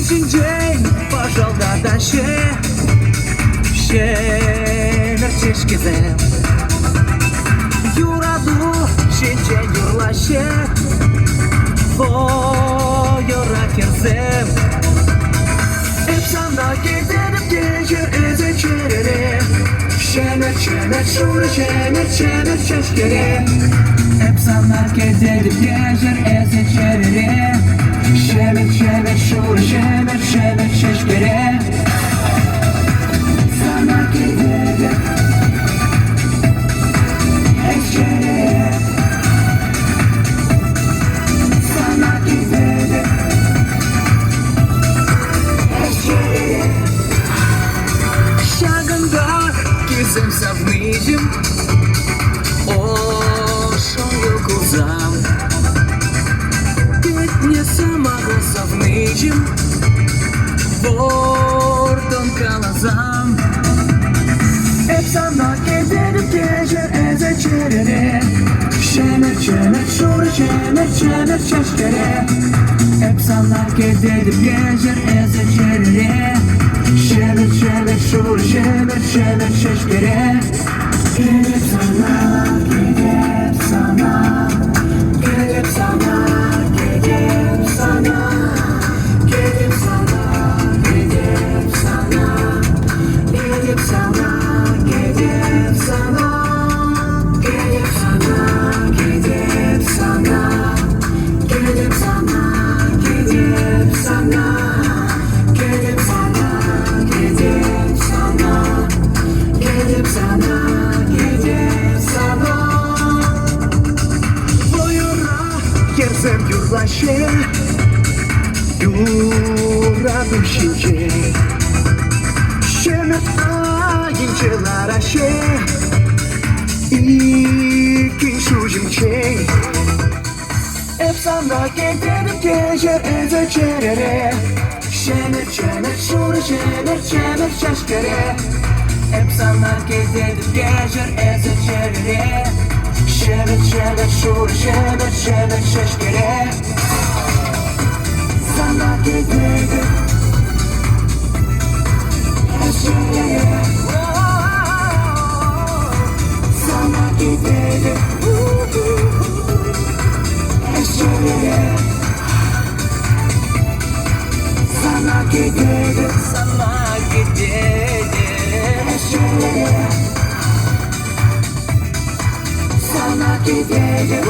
день пожал до дальше Шемерчеш кезем Юраду шинчен юрлаще Бойора керзем Efsana giderim gece eze çerere Şemer şura şemer şeşkere Efsana giderim gece eze çerere Şemer şura şemer şeşkere Sana giderim eze çerere Sana giderim Şaganda gizem savnıcım Ошел кузам Петня самого savnıcım Vurdum kalazam Hep sana giderim gece eze çerere Şemer şura şemer şeşkere Hep sana giderim gece eze çerere Şemer şura şemer şeşkere Gidip sana, gidip sana Gidip sana, gidip sana Gidip sana, gidip sana Gidip sana, gidip sana Gidip sana, gidip sana Gidip sana, gidip sana Gidip sana, gidip sana Gidip sana, gidip sana Boyora yerzem yurlaşe Yuradım şince Şemet ayıncelar aşe İkin şucum çey Efsana giderim gece eze çerere Şemer şura şemer şeşkere Efsana giderim gece eze çerere Şemer şura şemer şeşkere Sana giderim eşeğe Sana giderim eşeğe Sana giderim eşeğe Sana giderim